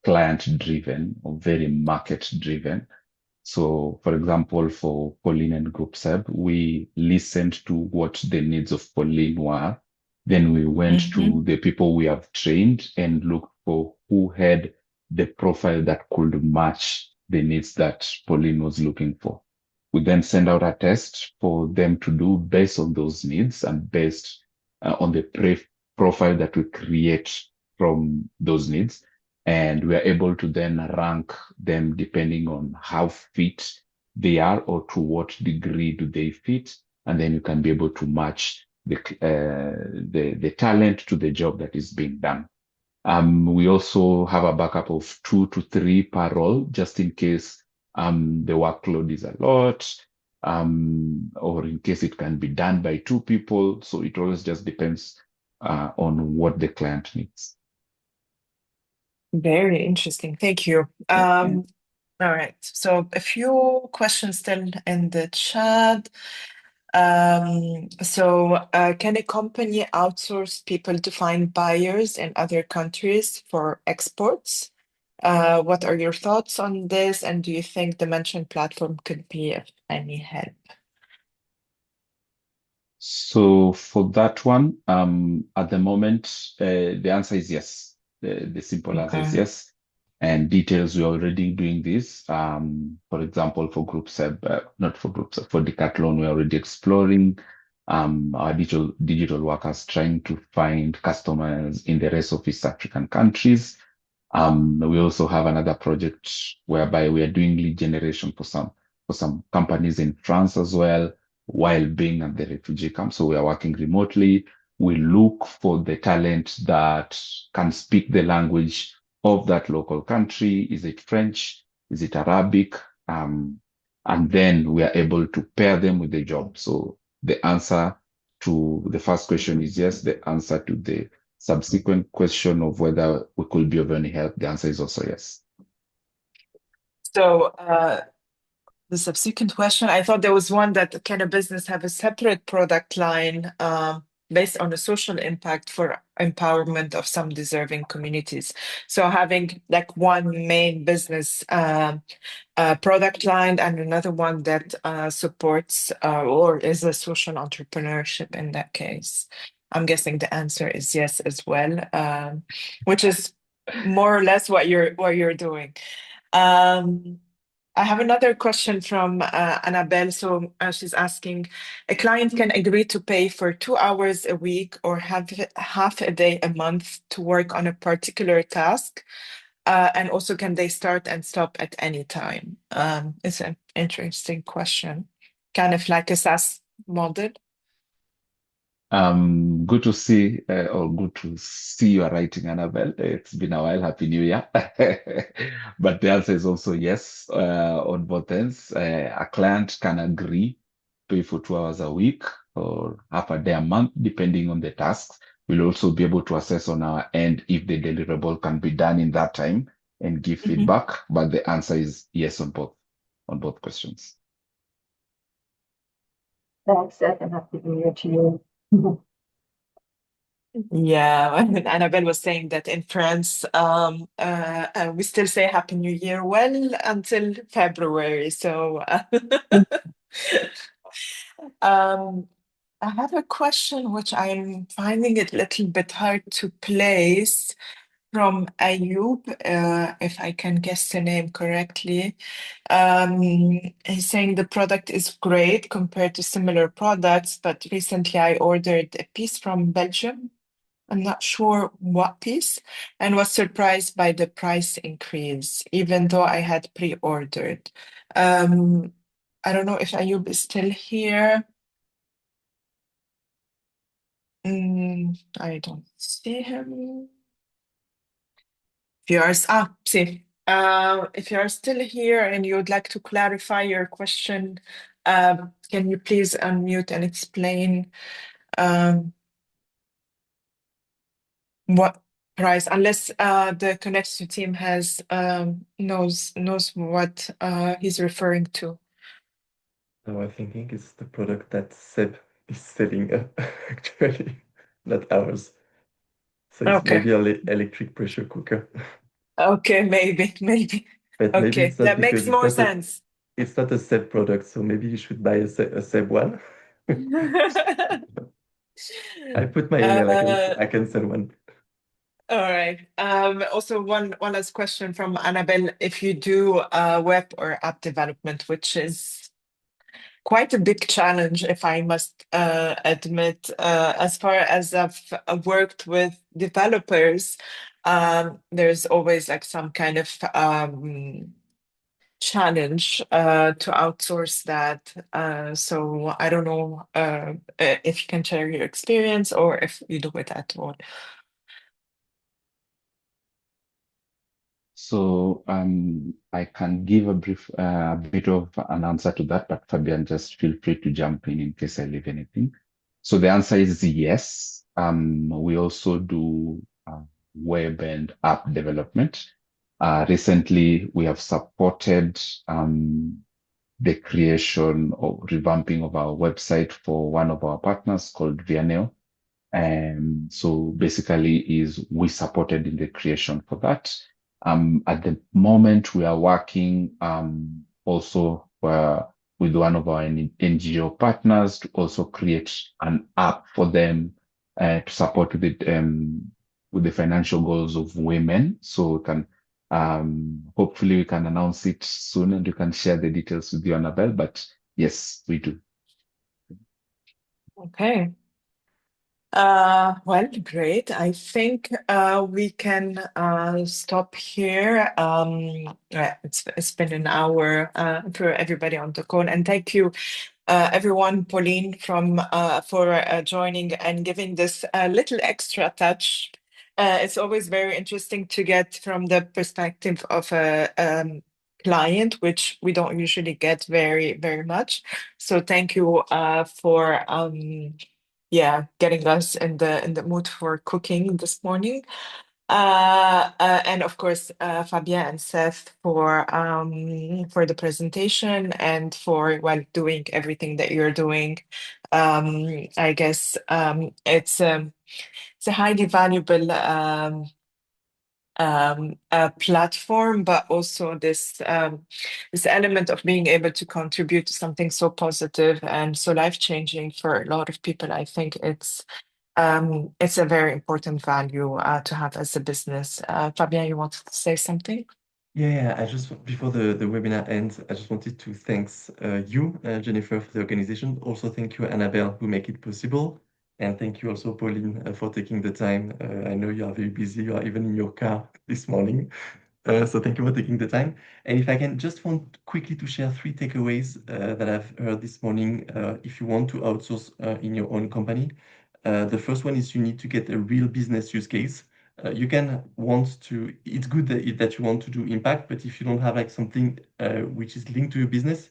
client driven, or very market driven. So, for example, for Pauline and Group Seb, we listened to what the needs of Pauline were. Then we went to the people we have trained and looked for who had the profile that could match the needs that Pauline was looking for. We then send out a test for them to do based on those needs and based on the profile that we create from those needs. And we are able to then rank them depending on how fit they are or to what degree do they fit. And then you can be able to match the talent to the job that is being done. We also have a backup of 2 to 3 per role, just in case the workload is a lot, or in case it can be done by 2 people. So it always just depends on what the client needs. Very interesting. Thank you. All right. So a few questions still in the chat. Can a company outsource people to find buyers in other countries for exports? What are your thoughts on this? And do you think the mentioned platform could be of any help? So for that one, at the moment, the answer is yes. The simple answer is yes. And details, we're already doing this. For example, for Group Seb, not for Group Seb, for Decathlon, we're already exploring our digital workers trying to find customers in the rest of East African countries. We also have another project whereby we are doing lead generation for some companies in France as well, while being at the refugee camp. So we are working remotely. We look for the talent that can speak the language of that local country. Is it French? Is it Arabic? And then we are able to pair them with the job. So the answer to the first question is yes. The answer to the subsequent question of whether we could be of any help, the answer is also yes. So the subsequent question, I thought there was one that can a business have a separate product line based on the social impact for empowerment of some deserving communities. So having like one main business product line and another one that supports or is a social entrepreneurship in that case. I'm guessing the answer is yes as well, which is more or less what you're doing. I have another question from Annabelle. So she's asking, a client can agree to pay for 2 hours a week or have half a day a month to work on a particular task. And also, can they start and stop at any time? It's an interesting question. Kind of like a SaaS model. Good to see, or good to see you are writing, Annabelle. It's been a while. Happy New Year. But the answer is also yes, on both ends. A client can agree, pay for 2 hours a week or half a day a month, depending on the tasks. We'll also be able to assess on our end if the deliverable can be done in that time and give feedback. But the answer is yes on both questions. Thanks, and happy New Year to you. Yeah, Annabelle was saying that in France, we still say Happy New Year well until February. So I have a question which I'm finding it a little bit hard to place from Ayub, if I can guess the name correctly. He's saying the product is great compared to similar products, but recently I ordered a piece from Belgium. I'm not sure what piece, and was surprised by the price increase, even though I had pre-ordered. I don't know if Ayub is still here. I don't see him. If you are still here and you would like to clarify your question, can you please unmute and explain what price? Unless the Konexio team knows what he's referring to. No, I'm thinking it's the product that Seb is selling actually, not ours. So it's Okay. maybe an electric pressure cooker. Okay, maybe. But maybe Okay, it's not that because makes it's more not sense. it's not a Seb product, so maybe you should buy a Seb one. I put my email, I can send one. All right. Also, one last question from Annabelle. If you do web or app development, which is quite a big challenge, if I must admit, as far as I've worked with developers, there's always like some kind of challenge to outsource that. So I don't know if you can share your experience or if you do it at all. So I can give a bit of an answer to that, but Fabian, just feel free to jump in case I leave anything. So the answer is yes. We also do web and app development. Recently, we have supported the creation or revamping of our website for one of our partners called Vianeo. And so basically is we supported in the creation for that. At the moment, we are working also with one of our NGO partners to also create an app for them to support with the financial goals of women. So we can hopefully we can announce it soon and you can share the details with you, Annabelle. But yes, we do. Okay. Well, great. I think we can stop here. It's been an hour for everybody on the call, and thank you, everyone, Pauline, for joining and giving this little extra touch. It's always very interesting to get from the perspective of a client, which we don't usually get very, very much. So thank you for getting us in the mood for cooking this morning. And of course, Fabien and Seth for the presentation and for doing everything that you're doing. I guess it's a highly valuable platform, but also this element of being able to contribute to something so positive and so life-changing for a lot of people. I think it's a very important value to have as a business. Fabien, you wanted to say something? Yeah, I just before the webinar ends, I just wanted to thanks you, Jennifer, for the organization. Also, thank you, Annabelle, who make it possible, and thank you also, Pauline, for taking the time. I know you are very busy. You are even in your car this morning, so thank you for taking the time. And if I can just want quickly to share three takeaways that I've heard this morning. If you want to outsource in your own company, the first one is you need to get a real business use case. You can want to, it's good that you want to do impact, but if you don't have like something which is linked to your business,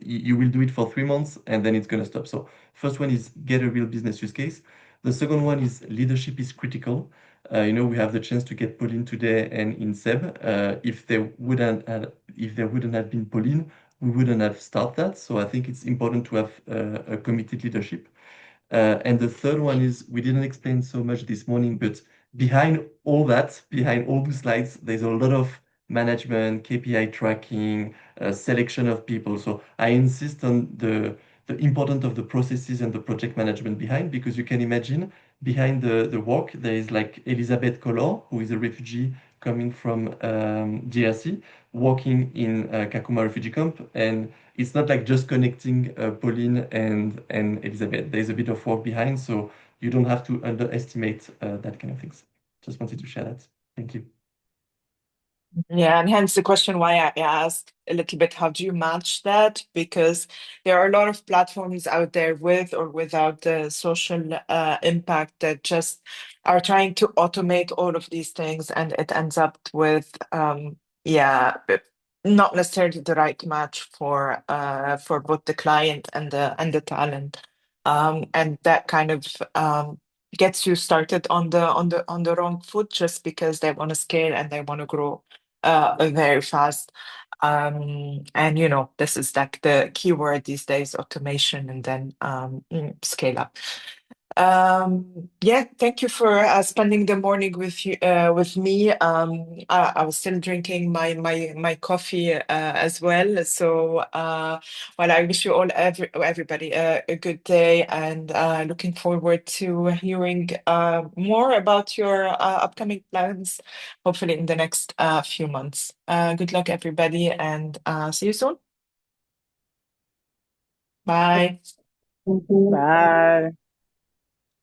you will do it for 3 months and then it's going to stop. So first one is get a real business use case. The second one is leadership is critical. We have the chance to get Pauline today and in Seb. If there wouldn't have been Pauline, we wouldn't have started that. So I think it's important to have a committed leadership. And the third one is we didn't explain so much this morning, but behind all that, behind all the slides, there's a lot of management, KPI tracking, selection of people. So I insist on the importance of the processes and the project management behind, because you can imagine behind the work, there is like Elizabeth Collor, who is a refugee coming from DRC, working in Kakuma Refugee Camp. And it's not like just connecting Pauline and Elizabeth. There's a bit of work behind, so you don't have to underestimate that kind of things. Just wanted to share that. Thank you. Yeah, and hence the question why I asked a little bit, how do you match that? Because there are a lot of platforms out there with or without the social impact that just are trying to automate all of these things, and it ends up with not necessarily the right match for both the client and the talent. And that kind of gets you started on the wrong foot just because they want to scale and they want to grow very fast. And this is like the keyword these days, automation, and then scale up. Yeah, thank you for spending the morning with me. I was still drinking my coffee as well. So, well, I wish you all everybody a good day, and looking forward to hearing more about your upcoming plans, hopefully in the next few months. Good luck, everybody, and see you soon. Bye. Thank you. Bye.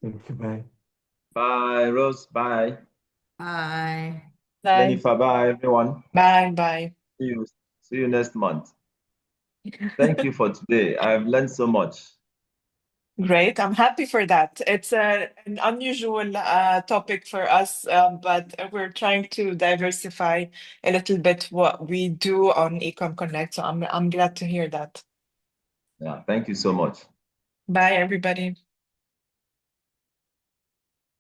Thank you. Bye. Bye, Rose. Bye. Bye. Bye. Jennifer, bye, everyone. Bye. Bye. See you next month. Thank you for today. I've learned so much. Great. I'm happy for that. It's an unusual topic for us, but we're trying to diversify a little bit what we do on Ecom Connect. So I'm glad to hear that. Yeah, thank you so much. Bye, everybody.